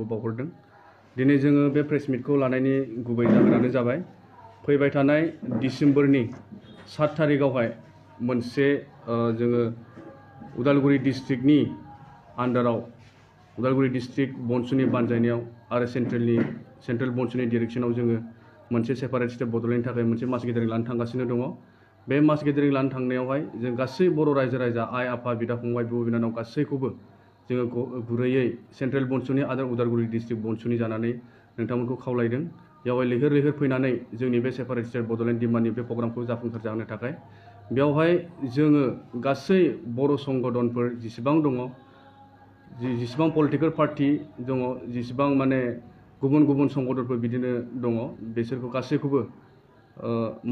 बावहरदों। दिनै जोङो बे प्रेस मिटखौ लानायनि गुबै जाहोनानो जाबाय फैबाय थानाय डिसेम्बरनि 7 तारिखआवहाय मोनसे जोङो उदालगुरि डिस्ट्रिक्टनि आन्डाराव उदालगुरि डिस्ट्रिक्ट BoNSUनि बानजायनायाव आरो सेन्ट्रेल BoNSUनि डिरेक्सनाव जोङो मोनसे सेपारेट स्टेट बड'लेण्डनि थाखाय मोनसे मास गेदारिं लानो थांगासिनो दङ। बे मास गेदारिं लानो थांनायावहाय जों गासै बर' रायजो राजा आइ आफा बिदा फंबाय बिब' बिनानाव गासैखौबो जोङो गुरैयै सेन्ट्रेल BoNSUनि आरो उदालगुरि डिस्ट्रिक्ट BoNSUनि जानानै नोंथांमोनखौ खावलायदों। बेवहाय लैहोर लैहोर फैनानै जोंनि बे सेपारेट स्टेट बड'लेण्ड डिमान्डनि बे प्रग्रामखौ जाफुंसार जाहोनो थाखाय बेवहाय जोङो गासै बर' संगठनफोर जेसेबां दङ, जेसेबां पलिटिकेल पार्टी दङ, जेसेबां माने गुबुन गुबुन संगठनफोर बिदिनो दङ, बिसोरखौ गासैखौबो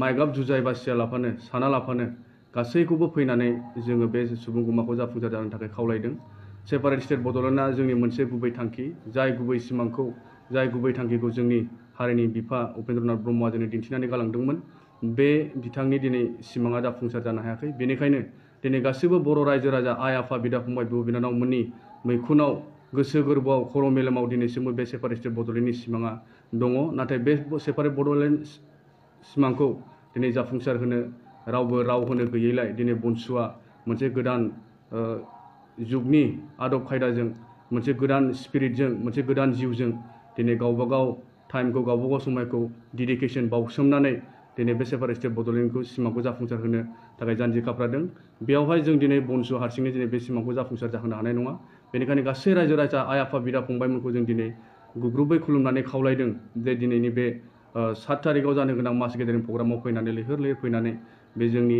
माइगाब जुजाय बासिया लाफानो साना लाफानो गासैखौबो फैनानै जोङो बे सुबुं गमाखौ जाफुंसार जानो थाखाय खावलायदों। सेपारेट स्टेट बड'लेण्डआ जोंनि मोनसे गुबै थांखि, जाय गुबै सिमांखौ जाय गुबै थांखिखौ जोंनि हारिनि बिफा उपेन्द्रनाथ ब्रह्मआ जोंनो दिन्थिनानै गालांदोंमोन। बे बिथांनि दिनै सिमाङा जाफुंसार जानो हायाखै। बेनिखायनो दिनै गासैबो बर' रायजो राजा आइ आफा बिदा फंबाय बिब' बिनानावमोननि मैखुनाव गोसो गोरबोआव खर' मेलेमाव दिनैसिमबो बे सेपारेट स्टेट बड'लेण्डनि सिमाङा दङ। नाथाय बे सेपारेट बड'लेण्ड सिमांखौ दिनै जाफुंसार होनो रावबो राव होनो गैयैलाय दिनै BoNSUआ मोनसे गोदान जुगनि आदब खायदाजों मोनसे गोदान स्पिरिटजों मोनसे गोदान जिउजों दिनै गावबागाव टाइमखौ गावबागाव समायखौ डेडिकेसन बावसोमनानै दिनै बे सेपारेट स्टेट बड'लेण्डखौ सिमांखौ जाफुंसार होनो थाखाय जानजि खाफ्रादों। बेवहाय जों दिनै BoNSU हारसिङै दिनै बे सिमांखौ जाफुंसार जाहोनो हानाय नङा। बेनिखायनो गासै रायजो राजा आइ आफा बिदा फंबायमोनखौ जों दिनै गुग्रुबै खुलुमनानै खावलायदों जे दिनैनि बे 7 तारिखआव जानो गोनां मास गेदारिं प्रग्रामाव फैनानै लैहोर लैहोर फैनानै बे जोंनि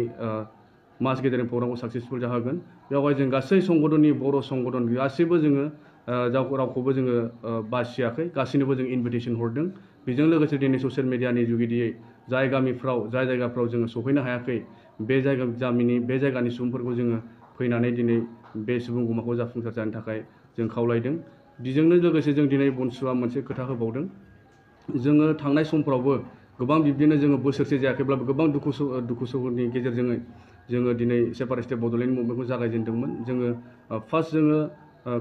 मास गेदारिं प्रग्रामखौ साक्सेसफुल जाहोगोन। बेवहाय जों गासै संगठननि बर' संगठन गासैबो जोङो रावखौबो जोङो बासियाखै, गासैनोबो जों इनभिटेसन हरदों। बेजों लोगोसे दिनै ससियेल मिडियानि जुगिदियै जाय गामिफ्राव जाय जायगाफ्राव जोङो सफैनो हायाखै बे जायगानि सुबुंफोरखौ जोङो फैनानै दिनै बे सुबुं गमाखौ जाफुंसार जानो थाखाय जों खावलायदों। बेजोंनो लोगोसे जों दिनै BoNSUआ मोनसे खोथा होबावदों। जोङो थांनाय समफ्रावबो गोबां बिब्दिनो जोङो बोसोरसे जायाखैब्लाबो गोबां दुखु सुखुनि गेजेरजों जोङो दिनै सेपारेट स्टेट बड'लेण्ड मुभमेन्टखौ जागायजेनदोंमोन। जोङो फार्स्ट जोङो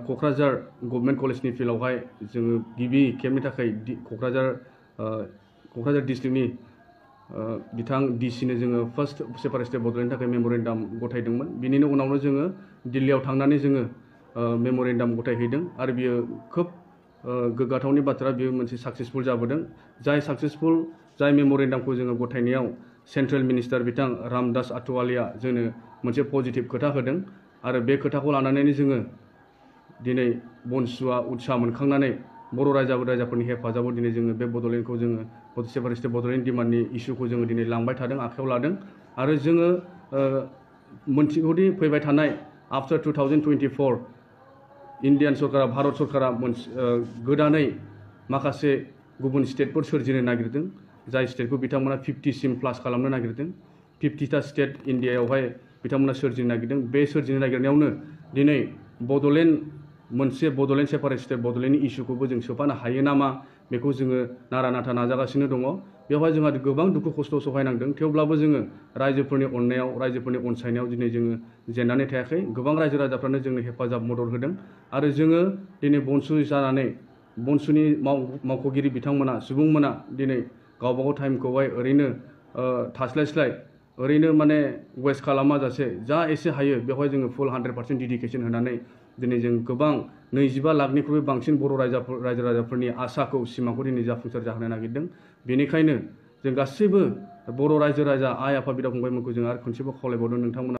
क'क्राझार गभर्नमेन्ट कलेजनि फिल्डआवहाय जोङो गिबि खेबनि थाखाय क'क्राझार डिस्ट्रिक्टनि बिथां DCनो जोङो फार्स्ट सेपारेट स्टेट बड'लेण्डनि थाखाय मेम'रेन्डाम गथायदोंमोन। बिनिनो उनावनो जोङो दिल्लीयाव थांनानै जोङो मेम'रेन्डाम गथायहैदों आरो बियो खोब गोग्गाथावनि बाथ्रा, बियो मोनसे साक्सेसफुल जाबोदों। जाय मेम'रेन्डामखौ जोङो गथायनायाव सेन्ट्रेल मिनिस्टार बिथां रामदास आथवालेया जोंनो मोनसे पजिटिभ खोथा होदों आरो बे खोथाखौ लानानैनो जोङो दिनै BoNSUआ उत्साह मोनखांनानै बर' रायजोफोरनि हेफाजाबाव दिनै जोङो बे बड'लेण्डखौ जोङो सेपारेट स्टेट बड'लेण्ड डिमान्डनि इस्युखौ जोङो दिनै लांबाय थादों, आखायाव लादों आरो जोङो मोनथिगौदि फैबाय थानाय आफ्टार 2024 इन्डियान सरकारा भारत सरकारा गोदानै माखासे गुबुन स्टेटफोर सोरजिनो नागिरदों, जाय स्टेटखौ बिथांमोना 50सिम प्लास खालामनो नागिरदों। 50टा स्टेट इन्डियायावहाय बिथांमोना सोरजिनो नागिरदों। बे सोरजिनो नागिरनायावनो दिनै मोनसे बड'लेण्ड सेपारेट स्टेट बड'लेण्डनि इस्युखौबो जों सोफानो हायो नामा बेखौ जोङो नारा नाथा नाजागासिनो दङ। बेवहाय जोंहा गोबां दुखु खस्थ' सहायनांदों, थेवब्लाबो जोङो रायजोफोरनि अननायाव रायजोफोरनि अनसायनायाव दिनै जोङो जेननानै थायाखै। गोबां रायजो राजाफ्रानो जोंनो हेफाजाब मदद होदों आरो जोङो दिनै BoNSU जानानै BoNSUनि मावख'गिरि बिथांमोना सुबुंमोना दिनै गावबागाव टाइमखौहाय ओरैनो थास्लायस्लाय ओरैनो माने वेस्ट खालामाजासे जा एसे हायो बेवहाय जोङो फुल 100% डेडिकेसन होनानै दिनै जों गोबां 25 लाखनिख्रुइ बांसिन बर' रायजो राजाफोरनि आसाखौ सिमांखौ दिनै जाफुंसार जाहोनो नागिरदों। बेनिखायनो जों गासैबो बर' रायजो राजा आइ आफा बिदा फंबायमोनखौ जों आरो खनसेबाव खावलायबावदों, नोंथांमोना